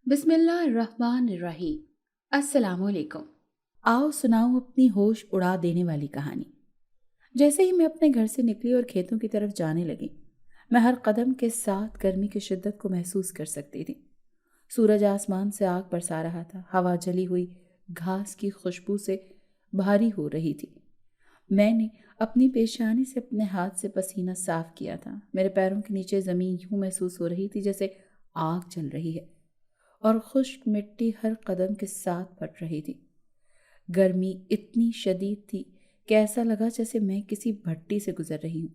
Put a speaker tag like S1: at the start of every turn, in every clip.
S1: بسم اللہ الرحمن الرحیم۔ السلام علیکم۔ آؤ سناؤں اپنی ہوش اڑا دینے والی کہانی۔ جیسے ہی میں اپنے گھر سے نکلی اور کھیتوں کی طرف جانے لگی، میں ہر قدم کے ساتھ گرمی کی شدت کو محسوس کر سکتی تھی۔ سورج آسمان سے آگ برسا رہا تھا، ہوا جلی ہوئی گھاس کی خوشبو سے بھاری ہو رہی تھی۔ میں نے اپنی پیشانی سے اپنے ہاتھ سے پسینہ صاف کیا تھا۔ میرے پیروں کے نیچے زمین یوں محسوس ہو رہی تھی جیسے آگ جل رہی ہے، اور خشک مٹی ہر قدم کے ساتھ پھٹ رہی تھی۔ گرمی اتنی شدید تھی کہ ایسا لگا جیسے میں کسی بھٹی سے گزر رہی ہوں۔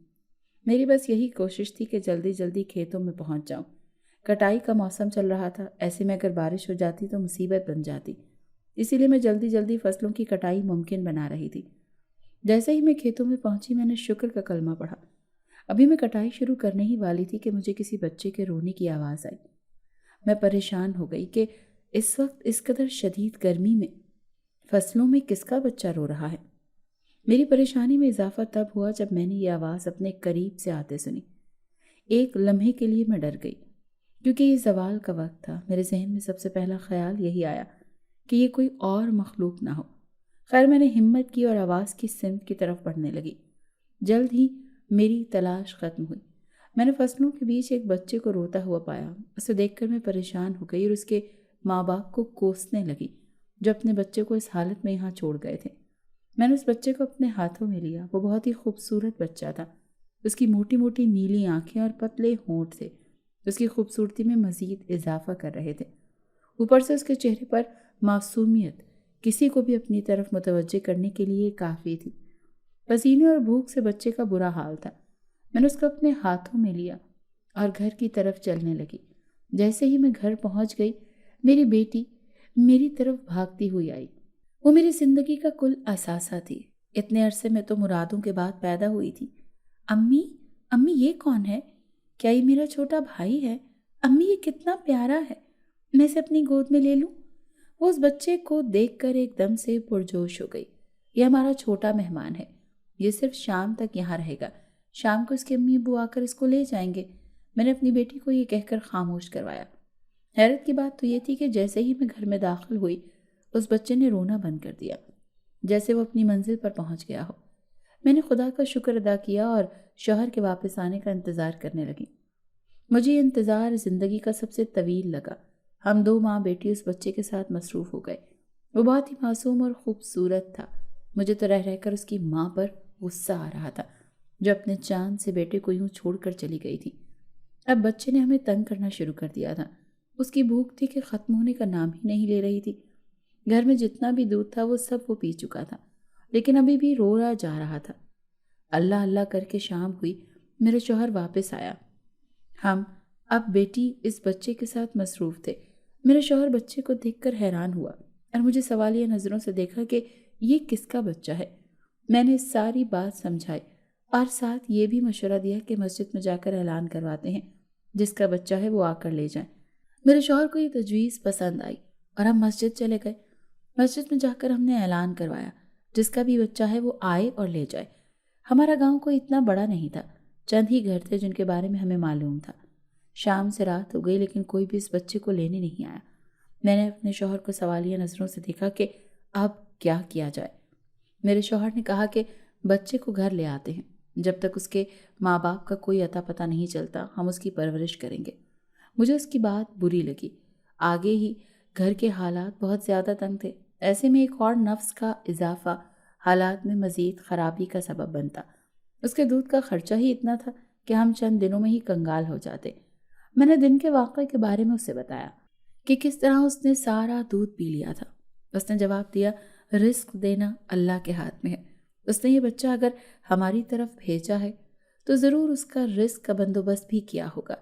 S1: میری بس یہی کوشش تھی کہ جلدی جلدی کھیتوں میں پہنچ جاؤں۔ کٹائی کا موسم چل رہا تھا، ایسے میں اگر بارش ہو جاتی تو مصیبت بن جاتی، اسی لیے میں جلدی جلدی فصلوں کی کٹائی ممکن بنا رہی تھی۔ جیسے ہی میں کھیتوں میں پہنچی، میں نے شکر کا کلمہ پڑھا۔ ابھی میں کٹائی شروع کرنے ہی والی تھی کہ مجھے کسی بچے کے رونے کی آواز آئی۔ میں پریشان ہو گئی کہ اس وقت اس قدر شدید گرمی میں فصلوں میں کس کا بچہ رو رہا ہے۔ میری پریشانی میں اضافہ تب ہوا جب میں نے یہ آواز اپنے قریب سے آتے سنی۔ ایک لمحے کے لیے میں ڈر گئی، کیونکہ یہ زوال کا وقت تھا۔ میرے ذہن میں سب سے پہلا خیال یہی آیا کہ یہ کوئی اور مخلوق نہ ہو۔ خیر، میں نے ہمت کی اور آواز کی سمت کی طرف بڑھنے لگی۔ جلد ہی میری تلاش ختم ہوئی۔ میں نے فصلوں کے بیچ ایک بچے کو روتا ہوا پایا۔ اسے دیکھ کر میں پریشان ہو گئی اور اس کے ماں باپ کو کوسنے لگی جو اپنے بچے کو اس حالت میں یہاں چھوڑ گئے تھے۔ میں نے اس بچے کو اپنے ہاتھوں میں لیا۔ وہ بہت ہی خوبصورت بچہ تھا۔ اس کی موٹی موٹی نیلی آنکھیں اور پتلے ہونٹ تھے، اس کی خوبصورتی میں مزید اضافہ کر رہے تھے۔ اوپر سے اس کے چہرے پر معصومیت کسی کو بھی اپنی طرف متوجہ کرنے کے لیے کافی تھی۔ پسینے اور بھوک سے بچے کا برا حال تھا۔ میں نے اس کو اپنے ہاتھوں میں لیا اور گھر کی طرف چلنے لگی۔ جیسے ہی میں گھر پہنچ گئی، میری بیٹی میری طرف بھاگتی ہوئی آئی۔ وہ میری زندگی کا کل اثاثہ تھی۔ اتنے عرصے میں تو مرادوں کے بعد پیدا ہوئی تھی۔ امی، امی یہ کون ہے؟ کیا یہ میرا چھوٹا بھائی ہے؟ امی یہ کتنا پیارا ہے، میں اسے اپنی گود میں لے لوں؟ وہ اس بچے کو دیکھ کر ایک دم سے پرجوش ہو گئی۔ یہ ہمارا چھوٹا مہمان ہے، یہ صرف شام تک یہاں رہے گا، شام کو اس کے امی ابو آ کر اس کو لے جائیں گے۔ میں نے اپنی بیٹی کو یہ کہہ کر خاموش کروایا۔ حیرت کی بات تو یہ تھی کہ جیسے ہی میں گھر میں داخل ہوئی، اس بچے نے رونا بند کر دیا، جیسے وہ اپنی منزل پر پہنچ گیا ہو۔ میں نے خدا کا شکر ادا کیا اور شوہر کے واپس آنے کا انتظار کرنے لگی۔ مجھے یہ انتظار زندگی کا سب سے طویل لگا۔ ہم دو ماں بیٹی اس بچے کے ساتھ مصروف ہو گئے۔ وہ بہت ہی معصوم اور خوبصورت تھا۔ مجھے تو رہ رہ کر اس کی ماں پر غصہ آ رہا تھا جو اپنے چاند سے بیٹے کو یوں چھوڑ کر چلی گئی تھی۔ اب بچے نے ہمیں تنگ کرنا شروع کر دیا تھا۔ اس کی بھوک تھی کہ ختم ہونے کا نام ہی نہیں لے رہی تھی۔ گھر میں جتنا بھی دودھ تھا وہ سب وہ پی چکا تھا، لیکن ابھی بھی رو رہا جا رہا تھا۔ اللہ اللہ کر کے شام ہوئی، میرے شوہر واپس آیا۔ ہم اب بیٹی اس بچے کے ساتھ مصروف تھے۔ میرے شوہر بچے کو دیکھ کر حیران ہوا اور مجھے سوالیہ نظروں سے دیکھا کہ یہ کس کا بچہ ہے۔ میں نے ساری بات سمجھائی اور ساتھ یہ بھی مشورہ دیا کہ مسجد میں جا کر اعلان کرواتے ہیں، جس کا بچہ ہے وہ آ کر لے جائیں۔ میرے شوہر کو یہ تجویز پسند آئی اور ہم مسجد چلے گئے۔ مسجد میں جا کر ہم نے اعلان کروایا، جس کا بھی بچہ ہے وہ آئے اور لے جائے۔ ہمارا گاؤں کوئی اتنا بڑا نہیں تھا، چند ہی گھر تھے جن کے بارے میں ہمیں معلوم تھا۔ شام سے رات ہو گئی لیکن کوئی بھی اس بچے کو لینے نہیں آیا۔ میں نے اپنے شوہر کو سوالیہ نظروں سے دیکھا کہ اب کیا کیا جائے۔ میرے شوہر نے کہا کہ بچے کو گھر لے آتے ہیں، جب تک اس کے ماں باپ کا کوئی اتا پتہ نہیں چلتا ہم اس کی پرورش کریں گے۔ مجھے اس کی بات بری لگی۔ آگے ہی گھر کے حالات بہت زیادہ تنگ تھے، ایسے میں ایک اور نفس کا اضافہ حالات میں مزید خرابی کا سبب بنتا۔ اس کے دودھ کا خرچہ ہی اتنا تھا کہ ہم چند دنوں میں ہی کنگال ہو جاتے۔ میں نے دن کے واقعے کے بارے میں اسے بتایا کہ کس طرح اس نے سارا دودھ پی لیا تھا۔ اس نے جواب دیا، رزق دینا اللہ کے ہاتھ میں ہے۔ اس نے یہ بچہ اگر ہماری طرف بھیجا ہے تو ضرور اس کا رزق کا بندوبست بھی کیا ہوگا۔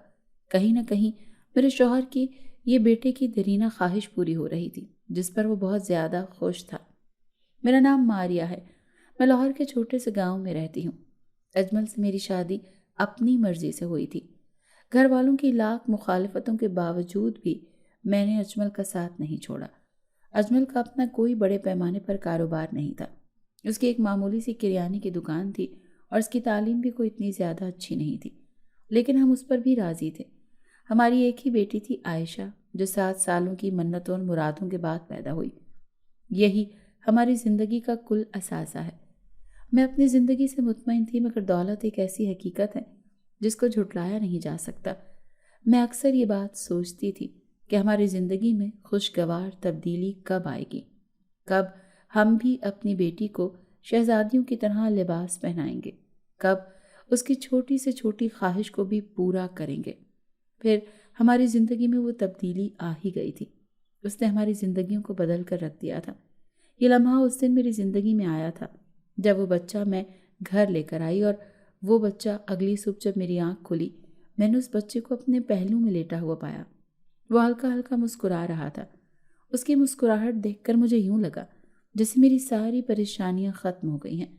S1: کہیں نہ کہیں میرے شوہر کی یہ بیٹے کی دیرینہ خواہش پوری ہو رہی تھی، جس پر وہ بہت زیادہ خوش تھا۔ میرا نام ماریہ ہے، میں لاہور کے چھوٹے سے گاؤں میں رہتی ہوں۔ اجمل سے میری شادی اپنی مرضی سے ہوئی تھی۔ گھر والوں کی لاکھ مخالفتوں کے باوجود بھی میں نے اجمل کا ساتھ نہیں چھوڑا۔ اجمل کا اپنا کوئی بڑے پیمانے پر کاروبار نہیں تھا۔ اس کی ایک معمولی سی کریانے کی دکان تھی اور اس کی تعلیم بھی کوئی اتنی زیادہ اچھی نہیں تھی، لیکن ہم اس پر بھی راضی تھے۔ ہماری ایک ہی بیٹی تھی عائشہ، جو 7 سالوں کی منتوں اور مرادوں کے بعد پیدا ہوئی۔ یہی ہماری زندگی کا کل اثاثہ ہے۔ میں اپنی زندگی سے مطمئن تھی، مگر دولت ایک ایسی حقیقت ہے جس کو جھٹلایا نہیں جا سکتا۔ میں اکثر یہ بات سوچتی تھی کہ ہماری زندگی میں خوشگوار تبدیلی کب آئے گی، کب ہم بھی اپنی بیٹی کو شہزادیوں کی طرح لباس پہنائیں گے، کب اس کی چھوٹی سے چھوٹی خواہش کو بھی پورا کریں گے۔ پھر ہماری زندگی میں وہ تبدیلی آ ہی گئی تھی۔ اس نے ہماری زندگیوں کو بدل کر رکھ دیا تھا۔ یہ لمحہ اس دن میری زندگی میں آیا تھا جب وہ بچہ میں گھر لے کر آئی، اور وہ بچہ اگلی صبح جب میری آنکھ کھلی، میں نے اس بچے کو اپنے پہلو میں لیٹا ہوا پایا۔ وہ ہلکا ہلکا مسکرا رہا تھا۔ اس کی مسکراہٹ دیکھ کر مجھے یوں لگا جیسے میری ساری پریشانیاں ختم ہو گئی ہیں۔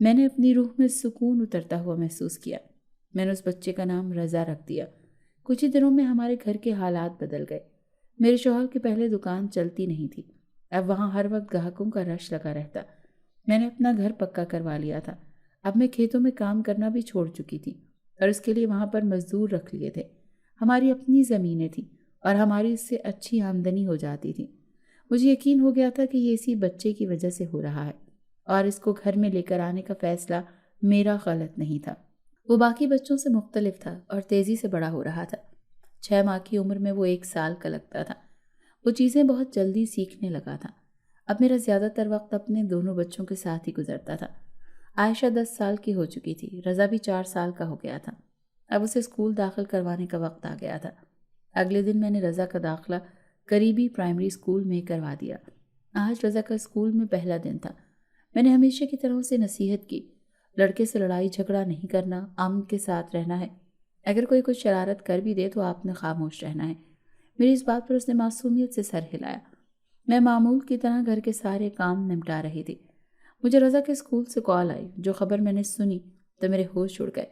S1: میں نے اپنی روح میں سکون اترتا ہوا محسوس کیا۔ میں نے اس بچے کا نام رضا رکھ دیا۔ کچھ ہی دنوں میں ہمارے گھر کے حالات بدل گئے۔ میرے شوہر کی پہلے دکان چلتی نہیں تھی، اب وہاں ہر وقت گاہکوں کا رش لگا رہتا۔ میں نے اپنا گھر پکا کروا لیا تھا۔ اب میں کھیتوں میں کام کرنا بھی چھوڑ چکی تھی اور اس کے لیے وہاں پر مزدور رکھ لیے تھے۔ ہماری اپنی زمینیں تھیں اور ہماری اس سے اچھی آمدنی ہو جاتی تھی۔ مجھے یقین ہو گیا تھا کہ یہ اسی بچے کی وجہ سے ہو رہا ہے اور اس کو گھر میں لے کر آنے کا فیصلہ میرا غلط نہیں تھا۔ وہ باقی بچوں سے مختلف تھا اور تیزی سے بڑا ہو رہا تھا۔ 6 ماہ کی عمر میں وہ 1 سال کا لگتا تھا۔ وہ چیزیں بہت جلدی سیکھنے لگا تھا۔ اب میرا زیادہ تر وقت اپنے دونوں بچوں کے ساتھ ہی گزرتا تھا۔ عائشہ 10 سال کی ہو چکی تھی، رضا بھی 4 سال کا ہو گیا تھا۔ اب اسے اسکول داخل کروانے کا وقت آ گیا تھا۔ اگلے دن میں نے رضا کا داخلہ قریبی پرائمری اسکول میں کروا دیا۔ آج رضا کا اسکول میں پہلا دن تھا۔ میں نے ہمیشہ کی طرح اسے نصیحت کی، لڑکے سے لڑائی جھگڑا نہیں کرنا، امن کے ساتھ رہنا ہے۔ اگر کوئی کچھ شرارت کر بھی دے تو آپ نے خاموش رہنا ہے۔ میری اس بات پر اس نے معصومیت سے سر ہلایا۔ میں معمول کی طرح گھر کے سارے کام نمٹا رہی تھی۔ مجھے رضا کے اسکول سے کال آئی۔ جو خبر میں نے سنی تو میرے ہوش اڑ گئے۔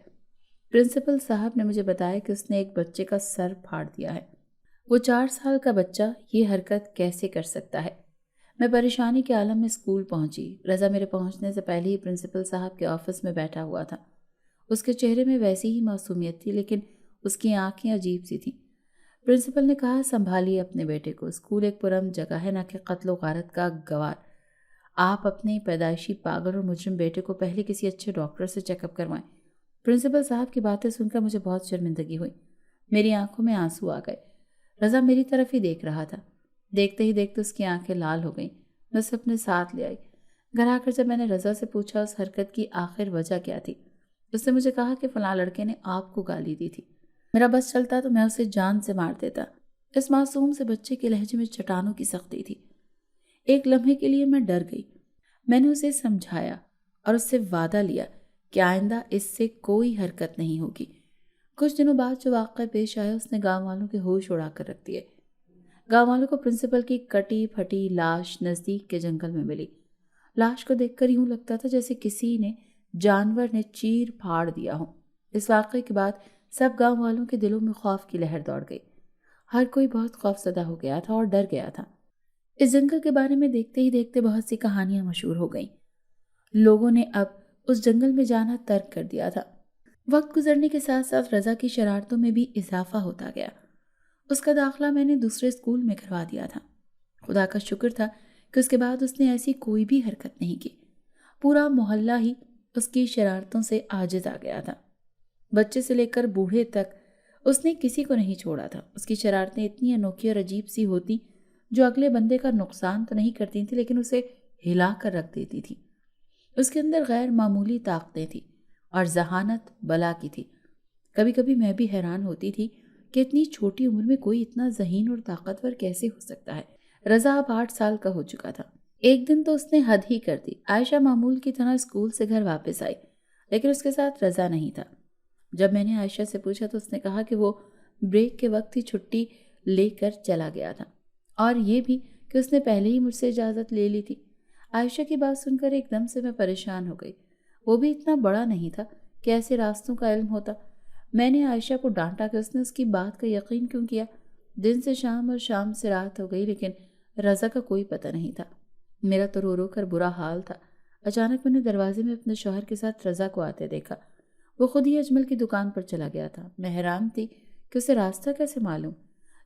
S1: پرنسپل صاحب نے مجھے بتایا کہ اس نے ایک بچے کا سر پھاڑ دیا ہے۔ وہ 4 سال کا بچہ یہ حرکت کیسے کر سکتا ہے؟ میں پریشانی کے عالم میں اسکول پہنچی۔ رضا میرے پہنچنے سے پہلے ہی پرنسپل صاحب کے آفس میں بیٹھا ہوا تھا۔ اس کے چہرے میں ویسی ہی معصومیت تھی، لیکن اس کی آنکھیں عجیب سی تھیں۔ پرنسپل نے کہا، سنبھالیے اپنے بیٹے کو، اسکول ایک پرامن جگہ ہے، نہ کہ قتل و غارت کا گوار۔ آپ اپنے پیدائشی پاگل اور مجرم بیٹے کو پہلے کسی اچھے ڈاکٹر سے چیک اپ کروائیں۔ پرنسپل صاحب کی باتیں سن کر مجھے بہت شرمندگی ہوئی۔ میری آنکھوں میں آنسو آ گئے۔ رضا میری طرف ہی دیکھ رہا تھا۔ دیکھتے ہی دیکھتے اس کی آنکھیں لال ہو گئیں۔ میں اسے اپنے ساتھ لے آئی۔ گھر آ کر جب میں نے رضا سے پوچھا اس حرکت کی آخر وجہ کیا تھی، اس نے مجھے کہا کہ فلاں لڑکے نے آپ کو گالی دی تھی۔ میرا بس چلتا تو میں اسے جان سے مار دیتا۔ اس معصوم سے بچے کے لہجے میں چٹانوں کی سختی تھی۔ ایک لمحے کے لیے میں ڈر گئی۔ میں نے اسے سمجھایا اور اس سے وعدہ لیا کہ آئندہ اس سے کوئی حرکت نہیں ہوگی۔ کچھ دنوں بعد جو واقعہ پیش آیا اس نے گاؤں والوں کے ہوش اڑا کر رکھ دیے۔ گاؤں والوں کو پرنسپل کی کٹی پھٹی لاش نزدیک کے جنگل میں ملی۔ لاش کو دیکھ کر یوں لگتا تھا جیسے کسی نے جانور نے چیر پھاڑ دیا ہو۔ اس واقعے کے بعد سب گاؤں والوں کے دلوں میں خوف کی لہر دوڑ گئی۔ ہر کوئی بہت خوف زدہ ہو گیا تھا اور ڈر گیا تھا۔ اس جنگل کے بارے میں دیکھتے ہی دیکھتے بہت سی کہانیاں مشہور ہو گئیں۔ لوگوں نے اب اس جنگل میں جانا ترک کر دیا تھا۔ وقت گزرنے کے ساتھ ساتھ رضا کی شرارتوں میں بھی اضافہ ہوتا گیا۔ اس کا داخلہ میں نے دوسرے اسکول میں کروا دیا تھا۔ خدا کا شکر تھا کہ اس کے بعد اس نے ایسی کوئی بھی حرکت نہیں کی۔ پورا محلہ ہی اس کی شرارتوں سے عاجز آ گیا تھا۔ بچے سے لے کر بوڑھے تک اس نے کسی کو نہیں چھوڑا تھا۔ اس کی شرارتیں اتنی انوکھی اور عجیب سی ہوتی جو اگلے بندے کا نقصان تو نہیں کرتی تھی لیکن اسے ہلا کر رکھ دیتی تھی۔ اس کے اندر غیر معمولی طاقتیں تھیں اور ذہانت بلا کی تھی۔ کبھی کبھی میں بھی حیران ہوتی تھی کہ اتنی چھوٹی عمر میں کوئی اتنا ذہین اور طاقتور کیسے ہو سکتا ہے۔ رضا اب 8 سال کا ہو چکا تھا۔ ایک دن تو اس نے حد ہی کر دی۔ عائشہ معمول کی طرح اسکول سے گھر واپس آئی، لیکن اس کے ساتھ رضا نہیں تھا۔ جب میں نے عائشہ سے پوچھا تو اس نے کہا کہ وہ بریک کے وقت ہی چھٹی لے کر چلا گیا تھا، اور یہ بھی کہ اس نے پہلے ہی مجھ سے اجازت لے لی تھی۔ عائشہ کی بات سن کر ایک دم سے میں پریشان ہو گئی۔ وہ بھی اتنا بڑا نہیں تھا کہ ایسے راستوں کا علم ہوتا۔ میں نے عائشہ کو ڈانٹا کہ اس نے اس کی بات کا یقین کیوں کیا۔ دن سے شام اور شام سے رات ہو گئی لیکن رضا کا کوئی پتہ نہیں تھا۔ میرا تو رو رو کر برا حال تھا۔ اچانک میں نے دروازے میں اپنے شوہر کے ساتھ رضا کو آتے دیکھا۔ وہ خود ہی اجمل کی دکان پر چلا گیا تھا۔ میں حیران تھی کہ اسے راستہ کیسے معلوم۔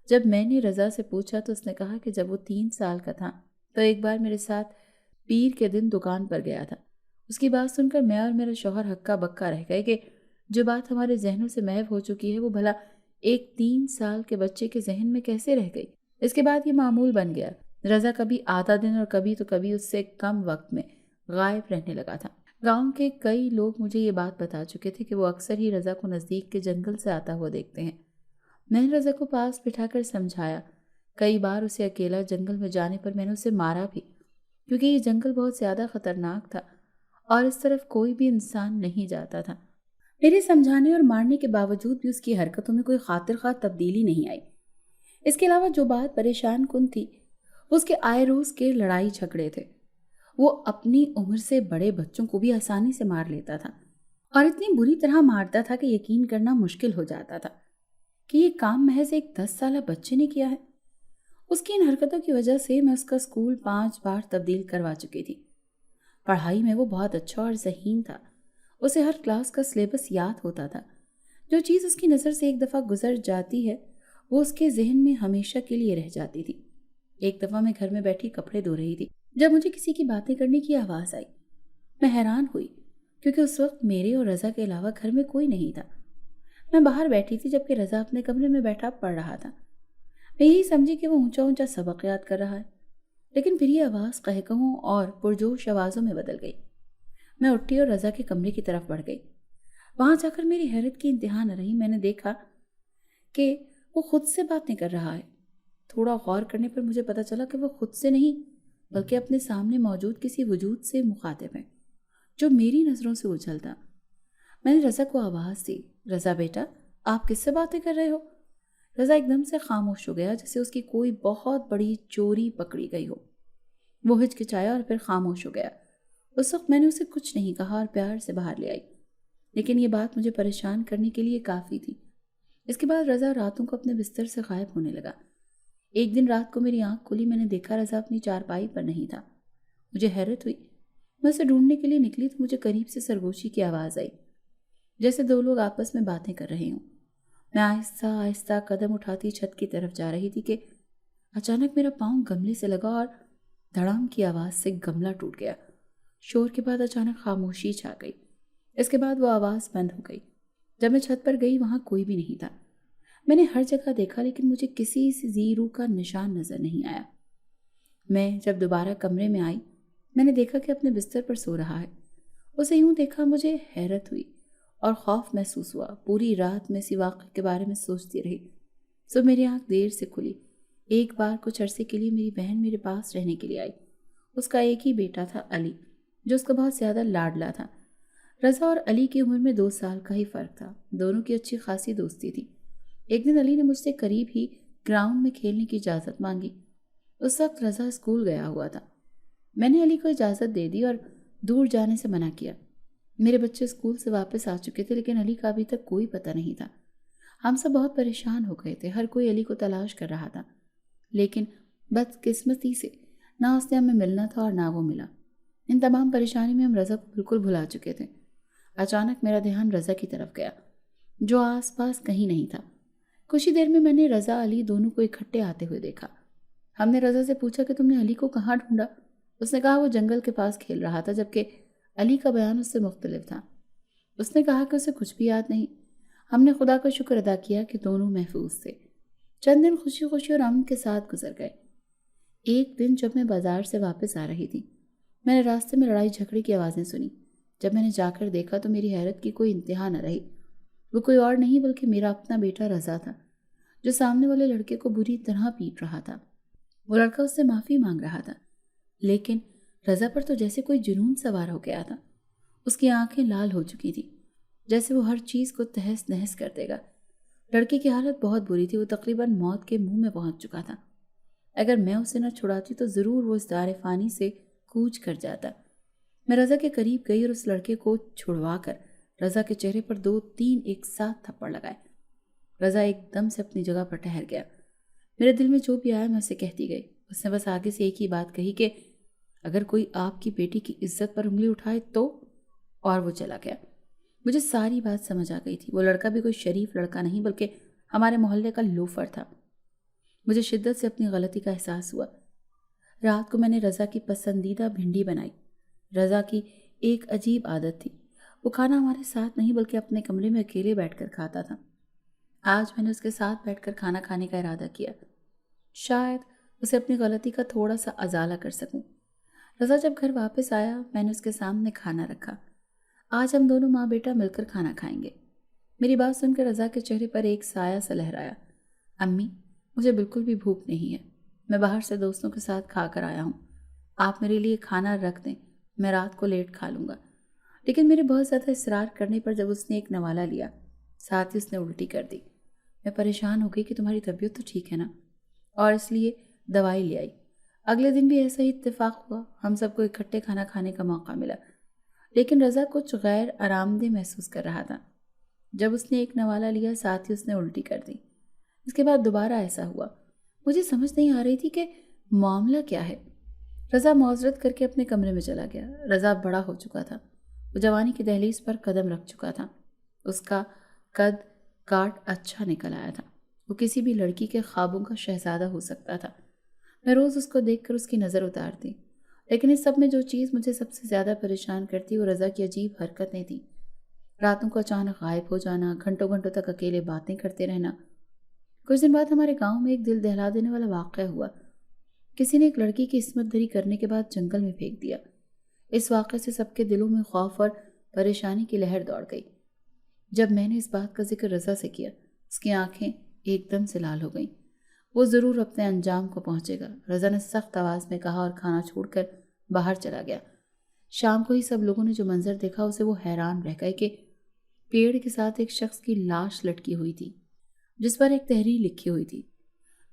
S1: جب میں نے رضا سے پوچھا تو اس نے کہا کہ جب وہ 3 سال کا تھا تو ایک بار میرے ساتھ پیر کے دن دکان پر گیا تھا۔ اس کی بات سن کر میں اور میرا شوہر ہکا بکا رہ گئے کہ جو بات ہمارے ذہنوں سے محو ہو چکی ہے وہ بھلا ایک 3 سال کے بچے کے ذہن میں کیسے رہ گئی۔ اس کے بعد یہ معمول بن گیا۔ رضا کبھی آدھا دن اور کبھی اس سے کم وقت میں غائب رہنے لگا تھا۔ گاؤں کے کئی لوگ مجھے یہ بات بتا چکے تھے کہ وہ اکثر ہی رضا کو نزدیک کے جنگل سے آتا ہوا دیکھتے ہیں۔ میں نے رضا کو پاس بٹھا کر سمجھایا۔ کئی بار اسے اکیلا جنگل میں جانے پر میں نے اسے مارا بھی، کیونکہ یہ جنگل بہت زیادہ خطرناک تھا اور اس طرف کوئی بھی انسان نہیں جاتا تھا۔ میرے سمجھانے اور مارنے کے باوجود بھی اس کی حرکتوں میں کوئی خاطر خواہ تبدیلی نہیں آئی۔ اس کے علاوہ جو بات پریشان کن تھی وہ اس کے آئے روز کے لڑائی جھگڑے تھے۔ وہ اپنی عمر سے بڑے بچوں کو بھی آسانی سے مار لیتا تھا اور اتنی بری طرح مارتا تھا کہ یقین کرنا مشکل ہو جاتا تھا کہ یہ کام محض ایک 10 سالہ بچے نے کیا ہے۔ اس کی ان حرکتوں کی وجہ سے میں اس کا اسکول 5 بار تبدیل کروا چکی تھی۔ پڑھائی میں وہ بہت اچھا اور ذہین تھا۔ اسے ہر کلاس کا سلیبس یاد ہوتا تھا۔ جو چیز اس کی نظر سے ایک دفعہ گزر جاتی ہے وہ اس کے ذہن میں ہمیشہ کے لیے رہ جاتی تھی۔ ایک دفعہ میں گھر میں بیٹھی کپڑے دھو رہی تھی جب مجھے کسی کی باتیں کرنے کی آواز آئی۔ میں حیران ہوئی کیونکہ اس وقت میرے اور رضا کے علاوہ گھر میں کوئی نہیں تھا۔ میں باہر بیٹھی تھی جبکہ رضا اپنے کمرے میں بیٹھا پڑھ رہا تھا۔ میں یہی سمجھی کہ وہ اونچا اونچا سبق یاد کر رہا ہے، لیکن پھر یہ آواز قہقہوں اور پرجوش آوازوں میں بدل گئی۔ میں اٹھی اور رضا کے کمرے کی طرف بڑھ گئی۔ وہاں جا کر میری حیرت کی انتہا نہ رہی۔ میں نے دیکھا کہ وہ خود سے باتیں کر رہا ہے۔ تھوڑا غور کرنے پر مجھے پتا چلا کہ وہ خود سے نہیں بلکہ اپنے سامنے موجود کسی وجود سے مخاطب ہے جو میری نظروں سے اچھلتا۔ میں نے رضا کو آواز دی، رضا بیٹا آپ کس سے باتیں کر رہے ہو؟ رضا ایک دم سے خاموش ہو گیا جیسے اس کی کوئی بہت بڑی چوری پکڑی گئی ہو۔ وہ ہچکچایا اور پھر خاموش ہو گیا۔ اس وقت میں نے اسے کچھ نہیں کہا اور پیار سے باہر لے آئی، لیکن یہ بات مجھے پریشان کرنے کے لیے کافی تھی۔ اس کے بعد رضا راتوں کو اپنے بستر سے غائب ہونے لگا۔ ایک دن رات کو میری آنکھ کھلی، میں نے دیکھا رضا اپنی چارپائی پر نہیں تھا۔ مجھے حیرت ہوئی۔ میں اسے ڈھونڈنے کے لیے نکلی تو مجھے قریب سے سرگوشی کی آواز آئی، جیسے 2 لوگ آپس میں باتیں کر رہے ہوں۔ میں آہستہ آہستہ قدم اٹھاتی چھت کی طرف جا رہی تھی کہ اچانک میرا پاؤں گملے سے لگا اور دھڑام کی آواز سے گملہ ٹوٹ گیا۔ شور کے بعد اچانک خاموشی چھا گئی۔ اس کے بعد وہ آواز بند ہو گئی۔ جب میں چھت پر گئی وہاں کوئی بھی نہیں تھا۔ میں نے ہر جگہ دیکھا لیکن مجھے کسی سی روح کا نشان نظر نہیں آیا۔ میں جب دوبارہ کمرے میں آئی میں نے دیکھا کہ اپنے بستر پر سو رہا ہے۔ اسے یوں دیکھا مجھے حیرت ہوئی اور خوف محسوس ہوا۔ پوری رات میں اسی واقعے کے بارے میں سوچتی رہی۔ صبح میری آنکھ دیر سے کھلی۔ ایک بار کچھ عرصے کے لیے میری بہن میرے پاس رہنے کے لیے آئی۔ اس کا ایک ہی بیٹا تھا علی، جو اس کا بہت زیادہ لاڈلا تھا۔ رضا اور علی کی عمر میں 2 سال کا ہی فرق تھا۔ دونوں کی اچھی خاصی دوستی تھی۔ ایک دن علی نے مجھ سے قریب ہی گراؤنڈ میں کھیلنے کی اجازت مانگی۔ اس وقت رضا اسکول گیا ہوا تھا۔ میں نے علی کو اجازت دے دی اور دور جانے سے منع کیا۔ میرے بچے اسکول سے واپس آ چکے تھے لیکن علی کا ابھی تک کوئی پتہ نہیں تھا۔ ہم سب بہت پریشان ہو گئے تھے۔ ہر کوئی علی کو تلاش کر رہا تھا، لیکن بدقسمتی سے نہ اس نے ہمیں ملنا تھا اور نہ وہ ملا۔ ان تمام پریشانی میں ہم رضا کو بالکل بھلا چکے تھے۔ اچانک میرا دھیان رضا کی طرف گیا جو آس پاس کہیں نہیں تھا۔ کچھ ہی دیر میں نے رضا علی دونوں کو اکٹھے آتے ہوئے دیکھا۔ ہم نے رضا سے پوچھا کہ تم نے علی کو کہاں ڈھونڈا؟ اس نے کہا وہ جنگل کے پاس کھیل رہا تھا، جبکہ علی کا بیان اس سے مختلف تھا۔ اس نے کہا کہ اسے کچھ بھی یاد نہیں۔ ہم نے خدا کا شکر ادا کیا کہ دونوں محفوظ تھے۔ چند دن خوشی خوشی اور امن کے ساتھ گزر گئے۔ ایک دن جب میں بازار سے واپس آ رہی تھی میں نے راستے میں لڑائی جھگڑے کی آوازیں سنی۔ جب میں نے جا کر دیکھا تو میری حیرت کی کوئی انتہا نہ رہی۔ وہ کوئی اور نہیں بلکہ میرا اپنا بیٹا رضا تھا جو سامنے والے لڑکے کو بری طرح پیٹ رہا تھا۔ وہ لڑکا اس سے معافی مانگ رہا تھا، لیکن رضا پر تو جیسے کوئی جنون سوار ہو گیا تھا۔ اس کی آنکھیں لال ہو چکی تھی جیسے وہ ہر چیز کو تہس نہس کر دے گا۔ لڑکے کی حالت بہت بری تھی۔ وہ تقریباً موت کے منہ میں پہنچ چکا تھا۔ اگر میں اسے نہ چھڑاتی تو ضرور وہ اس دار فانی سے کوچ کر جاتا۔ میں رضا کے قریب گئی اور اس لڑکے کو چھڑوا کر رضا کے چہرے پر 2-3 ایک ساتھ تھپڑ لگائے۔ رضا ایک دم سے اپنی جگہ پر ٹھہر گیا۔ میرے دل میں جو بھی آیا میں اسے کہتی گئی۔ اس نے بس آگے سے ایک ہی بات کہی کہ اگر کوئی آپ کی بیٹی کی عزت پر انگلی اٹھائے تو، اور وہ چلا گیا۔ مجھے ساری بات سمجھ آ گئی تھی۔ وہ لڑکا بھی کوئی شریف لڑکا نہیں بلکہ ہمارے محلے کا لوفر تھا۔ مجھے شدت سے اپنی غلطی کا احساس ہوا۔ رات کو میں نے رضا کی پسندیدہ بھنڈی بنائی۔ رضا کی ایک عجیب عادت تھی، وہ کھانا ہمارے ساتھ نہیں بلکہ اپنے کمرے میں اکیلے بیٹھ کر کھاتا تھا۔ آج میں نے اس کے ساتھ بیٹھ کر کھانا کھانے کا ارادہ کیا، شاید اسے اپنی غلطی کا تھوڑا سا ازالہ کر سکوں۔ رضا جب گھر واپس آیا میں نے اس کے سامنے کھانا رکھا۔ آج ہم دونوں ماں بیٹا مل کر کھانا کھائیں گے۔ میری بات سن کر رضا کے چہرے پر ایک سایہ سا لہرایا۔ امی، مجھے بالکل بھی بھوک نہیں ہے، میں باہر سے دوستوں کے ساتھ کھا کر آیا ہوں، آپ میرے لیے کھانا رکھ دیں، میں رات کو لیٹ کھا لوں گا۔ لیکن میرے بہت زیادہ اصرار کرنے پر جب اس نے ایک نوالہ لیا، ساتھ ہی اس نے الٹی کر دی۔ میں پریشان ہو گئی کہ تمہاری طبیعت تو ٹھیک ہے نا، اور اس لیے دوائی لے آئی۔ اگلے دن بھی ایسا ہی اتفاق ہوا، ہم سب کو اکٹھے کھانا کھانے کا موقع ملا، لیکن رضا کچھ غیر آرام دہ محسوس کر رہا تھا۔ جب اس نے ایک نوالہ لیا ساتھ ہی اس نے الٹی کر دی۔ اس کے بعد دوبارہ ایسا ہوا۔ مجھے سمجھ نہیں آ رہی تھی کہ معاملہ کیا ہے۔ رضا معذرت کر کے اپنے کمرے میں چلا گیا۔ رضا بڑا ہو چکا تھا، وہ جوانی کی دہلیز پر قدم رکھ چکا تھا۔ اس کا قد کاٹ اچھا نکل آیا تھا، وہ کسی بھی لڑکی کے خوابوں کا شہزادہ ہو سکتا تھا۔ میں روز اس کو دیکھ کر اس کی نظر اتارتی، لیکن اس سب میں جو چیز مجھے سب سے زیادہ پریشان کرتی وہ رضا کی عجیب حرکتیں تھیں۔ راتوں کو اچانک غائب ہو جانا، گھنٹوں گھنٹوں تک اکیلے باتیں کرتے رہنا۔ کچھ دن بعد ہمارے گاؤں میں ایک دل دہلا دینے والا واقعہ ہوا۔ کسی نے ایک لڑکی کی عصمت دری کرنے کے بعد جنگل میں پھینک دیا۔ اس واقعے سے سب کے دلوں میں خوف اور پریشانی کی لہر دوڑ گئی۔ جب میں نے اس بات کا ذکر رضا سے کیا، اس کی آنکھیں ایک دم سے لال ہو گئیں۔ وہ ضرور اپنے انجام کو پہنچے گا، رضا نے سخت آواز میں کہا اور کھانا چھوڑ کر باہر چلا گیا۔ شام کو ہی سب لوگوں نے جو منظر دیکھا اسے وہ حیران رہ گئے کہ پیڑ کے ساتھ ایک شخص کی لاش لٹکی ہوئی تھی، جس پر ایک تحریر لکھی ہوئی تھی،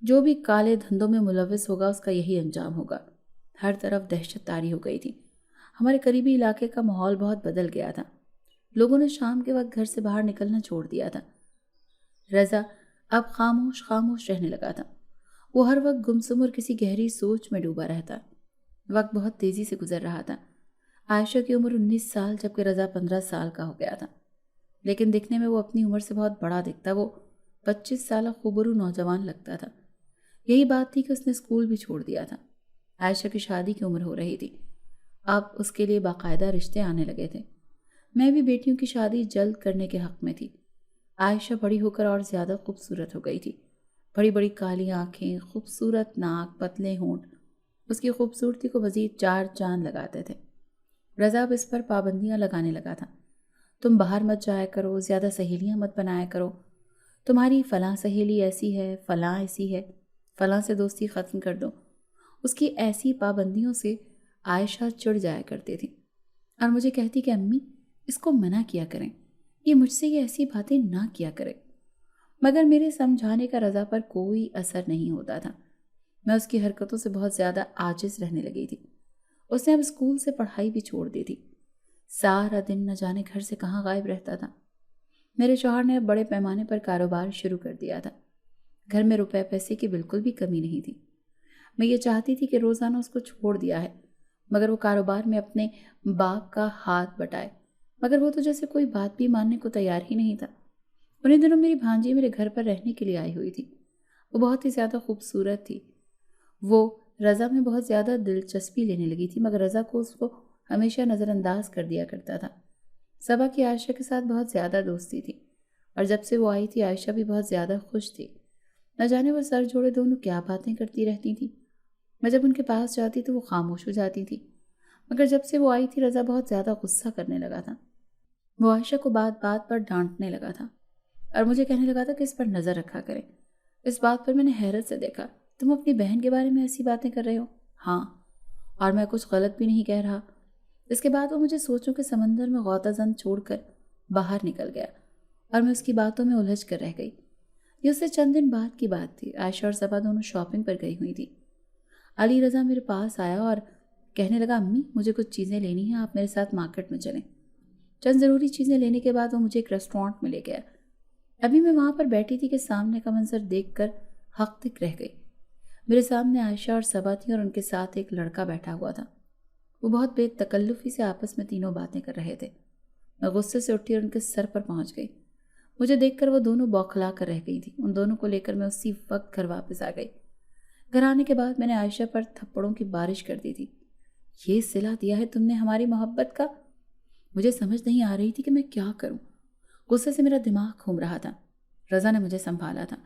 S1: جو بھی کالے دھندوں میں ملوث ہوگا اس کا یہی انجام ہوگا۔ ہر طرف دہشت طاری ہو گئی تھی۔ ہمارے قریبی علاقے کا ماحول بہت بدل گیا تھا۔ لوگوں نے شام کے وقت گھر سے باہر نکلنا چھوڑ دیا تھا۔ رضا اب خاموش خاموش رہنے لگا تھا۔ وہ ہر وقت گمسم اور کسی گہری سوچ میں ڈوبا رہتا۔ وقت بہت تیزی سے گزر رہا تھا۔ عائشہ کی عمر 19 سال جبکہ رضا 15 سال کا ہو گیا تھا، لیکن دکھنے میں وہ اپنی عمر سے بہت بڑا دکھتا۔ وہ 25 سالہ خوبرو نوجوان لگتا تھا۔ یہی بات تھی کہ اس نے اسکول بھی چھوڑ دیا تھا۔ عائشہ کی شادی کی عمر ہو رہی تھی، اب اس کے لیے باقاعدہ رشتے آنے لگے تھے۔ میں بھی بیٹیوں کی شادی جلد کرنے کے حق میں تھی۔ عائشہ بڑی ہو کر اور زیادہ خوبصورت ہو گئی تھی۔ بڑی بڑی کالی آنکھیں، خوبصورت ناک، پتلے ہونٹ اس کی خوبصورتی کو مزید 4 چاند لگاتے تھے۔ رضا اب اس پر پابندیاں لگانے لگا تھا۔ تم باہر مت جایا کرو، زیادہ سہیلیاں مت بنایا کرو، تمہاری فلاں سہیلی ایسی ہے، فلاں ایسی ہے، فلاں سے دوستی ختم کر دو۔ اس کی ایسی پابندیوں سے عائشہ چڑ جایا کرتی تھی اور مجھے کہتی کہ امی اس کو منع کیا کریں، یہ مجھ سے یہ ایسی باتیں نہ کیا کرے، مگر میرے سمجھانے کا رضا پر کوئی اثر نہیں ہوتا تھا۔ میں اس کی حرکتوں سے بہت زیادہ عاجز رہنے لگی تھی۔ اس نے اب اسکول سے پڑھائی بھی چھوڑ دی تھی۔ سارا دن نہ جانے گھر سے کہاں غائب رہتا تھا۔ میرے شوہر نے اب بڑے پیمانے پر کاروبار شروع کر دیا تھا۔ گھر میں روپے پیسے کی بالکل بھی کمی نہیں تھی۔ میں یہ چاہتی تھی کہ روزانہ اس کو چھوڑ دیا ہے مگر وہ کاروبار میں اپنے باپ کا ہاتھ بٹائے، مگر وہ تو جیسے کوئی بات بھی ماننے کو تیار ہی نہیں تھا۔ انہیں دنوں میری بھانجی میرے گھر پر رہنے کے لیے آئی ہوئی تھی۔ وہ بہت ہی زیادہ خوبصورت تھی۔ وہ رضا میں بہت زیادہ دلچسپی لینے لگی تھی مگر رضا کو اس کو ہمیشہ نظر انداز کر دیا کرتا تھا۔ صبا کی عائشہ کے ساتھ بہت زیادہ دوستی تھی اور جب سے وہ آئی تھی عائشہ بھی بہت زیادہ خوش تھی۔ نہ جانے وہ سر جوڑے دونوں کیا باتیں کرتی رہتی تھیں۔ میں جب ان کے پاس جاتی تو وہ خاموش ہو جاتی تھی، مگر جب سے وہ آئی تھی رضا بہت زیادہ غصہ کرنے لگا تھا۔ وہ عائشہ کو بات بات پر ڈانٹنے لگا تھا اور مجھے کہنے لگا تھا کہ اس پر نظر رکھا کریں۔ اس بات پر میں نے حیرت سے دیکھا، تم اپنی بہن کے بارے میں ایسی باتیں کر رہے ہو؟ ہاں، اور میں کچھ غلط بھی نہیں کہہ رہا۔ اس کے بعد وہ مجھے سوچوں کے سمندر میں غوطہ زن چھوڑ کر باہر نکل گیا اور میں اس کی باتوں میں الجھ کر رہ گئی۔ یہ اس سے چند دن بعد کی بات تھی۔ عائشہ اور صبا دونوں شاپنگ پر گئی ہوئی تھی۔ علی رضا میرے پاس آیا اور کہنے لگا امی مجھے کچھ چیزیں لینی ہیں، آپ میرے ساتھ مارکیٹ میں چلیں۔ چند ضروری چیزیں لینے کے بعد وہ مجھے ایک ریسٹورانٹ میں لے گیا۔ ابھی میں وہاں پر بیٹھی تھی کہ سامنے کا منظر دیکھ کر حق تک رہ گئی۔ میرے سامنے عائشہ اور صبا تھی اور ان کے ساتھ ایک لڑکا بیٹھا ہوا تھا۔ وہ بہت بے تکلفی سے آپس میں تینوں باتیں کر رہے تھے۔ میں غصے سے اٹھی اور ان کے سر پر پہنچ گئی۔ مجھے دیکھ کر وہ دونوں بوکھلا کر رہ گئی تھی۔ ان دونوں کو لے کر میں اسی وقت گھر واپس آ گئی۔ گھر آنے کے بعد میں نے عائشہ پر تھپڑوں کی بارش کر دی تھی۔ یہ صلہ دیا ہے تم نے ہماری محبت کا؟ مجھے سمجھ نہیں آ رہی تھی کہ میں کیا کروں۔ غصے سے میرا دماغ گھوم رہا تھا۔ رضا نے مجھے سنبھالا تھا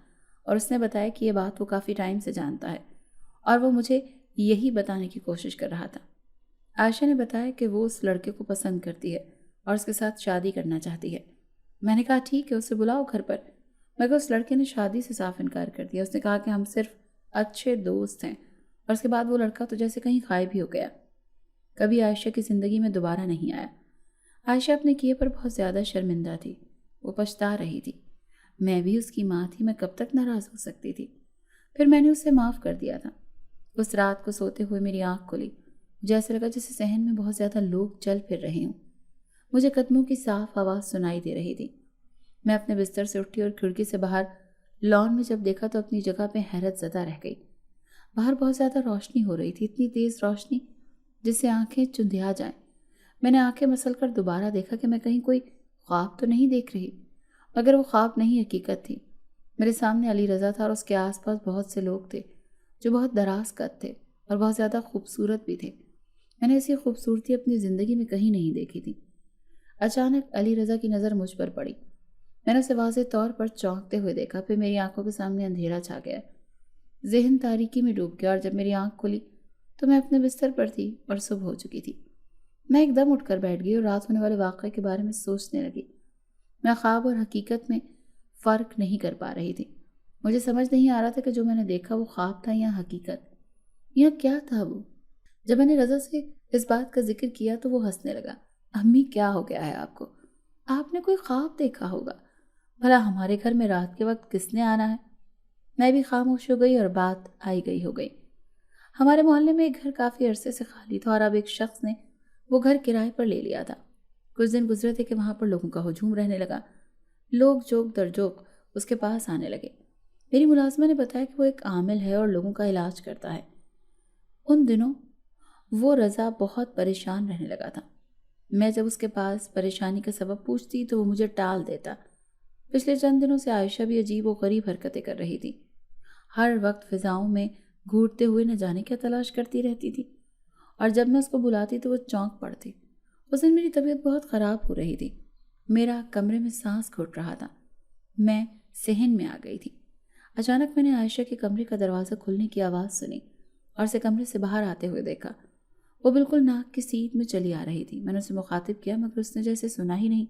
S1: اور اس نے بتایا کہ یہ بات وہ کافی ٹائم سے جانتا ہے اور وہ مجھے یہی بتانے کی کوشش کر رہا تھا۔ عائشہ نے بتایا کہ وہ اس لڑکے کو پسند کرتی ہے اور اس کے ساتھ شادی کرنا چاہتی ہے۔ میں نے کہا ٹھیک ہے، اسے بلاؤ گھر پر، مگر اس لڑکے نے شادی سے صاف انکار کر دیا۔ اس نے کہا کہ ہم صرف اچھے دوست ہیں، اور اس کے بعد وہ لڑکا تو جیسے کہیں غائب ہی ہو گیا، کبھی عائشہ کی زندگی میں دوبارہ نہیں آیا۔ عائشہ اپنے کیے پر بہت زیادہ شرمندہ تھی، وہ پچھتا رہی تھی۔ میں بھی اس کی ماں تھی، میں کب تک ناراض ہو سکتی تھی؟ پھر میں نے اسے معاف کر دیا تھا۔ اس رات کو سوتے ہوئے میری آنکھ کھلی، مجھے ایسا لگا جیسے صحن میں بہت زیادہ لوگ چل پھر رہے ہوں۔ مجھے قدموں کی صاف آواز سنائی دے رہی تھی۔ میں اپنے بستر سے اٹھی اور کھڑکی سے باہر لان میں جب دیکھا تو اپنی جگہ پہ حیرت زدہ رہ گئی۔ باہر بہت زیادہ روشنی ہو رہی تھی، اتنی تیز روشنی جس سے آنکھیں چندھیا جائیں۔ میں نے آنکھیں مسل کر دوبارہ دیکھا کہ میں کہیں کوئی خواب تو نہیں دیکھ رہی، مگر وہ خواب نہیں، حقیقت تھی۔ میرے سامنے علی رضا تھا اور اس کے آس پاس بہت سے لوگ تھے جو بہت دراز قد تھے اور بہت زیادہ خوبصورت بھی تھے۔ میں نے ایسی خوبصورتی اپنی زندگی میں کہیں نہیں دیکھی تھی۔ اچانک علی رضا کی نظر مجھ پر پڑی۔ میں نے اسے واضح طور پر چونکتے ہوئے دیکھا، پھر میری آنکھوں کے سامنے اندھیرا چھا گیا، ذہن تاریکی میں ڈوب گیا، اور جب میری آنکھ کھلی تو میں اپنے بستر پر تھی اور صبح ہو چکی تھی۔ میں ایک دم اٹھ کر بیٹھ گئی اور رات ہونے والے واقعے کے بارے میں سوچنے لگی۔ میں خواب اور حقیقت میں فرق نہیں کر پا رہی تھی۔ مجھے سمجھ نہیں آ رہا تھا کہ جو میں نے دیکھا وہ خواب تھا یا حقیقت، یا کیا تھا وہ۔ جب میں نے رضا سے اس بات کا ذکر کیا تو وہ ہنسنے لگا۔ امی کیا ہو گیا ہے آپ کو؟ آپ نے کوئی خواب دیکھا ہوگا، بھلا ہمارے گھر میں رات کے وقت کس نے آنا ہے؟ میں بھی خاموش ہو گئی اور بات آئی گئی ہو گئی۔ ہمارے محلے میں ایک گھر کافی عرصے سے خالی تھا اور اب ایک شخص نے وہ گھر کرائے پر لے لیا تھا۔ کچھ دن گزرے تھے کہ وہاں پر لوگوں کا ہجوم رہنے لگا، لوگ جوک در جوک اس کے پاس آنے لگے۔ میری ملازمہ نے بتایا کہ وہ ایک عامل ہے اور لوگوں کا علاج کرتا ہے۔ ان دنوں وہ رضا بہت پریشان رہنے لگا تھا۔ میں جب اس کے پاس پریشانی کا سبب پوچھتی تو وہ مجھے ٹال دیتا۔ پچھلے چند دنوں سے عائشہ بھی عجیب و غریب حرکتیں کر رہی تھی، ہر وقت فضاؤں میں گھورتے ہوئے نہ جانے کیا تلاش کرتی رہتی تھی، اور جب میں اس کو بلاتی تو وہ چونک پڑتی۔ اس دن میری طبیعت بہت خراب ہو رہی تھی، میرا کمرے میں سانس گھٹ رہا تھا، میں صحن میں آ گئی تھی۔ اچانک میں نے عائشہ کے کمرے کا دروازہ کھلنے کی آواز سنی اور اسے کمرے سے باہر آتے ہوئے دیکھا۔ وہ بالکل ناک کی سیٹ میں چلی آ رہی تھی۔ میں نے اسے مخاطب کیا مگر اس نے جیسے سنا ہی نہیں،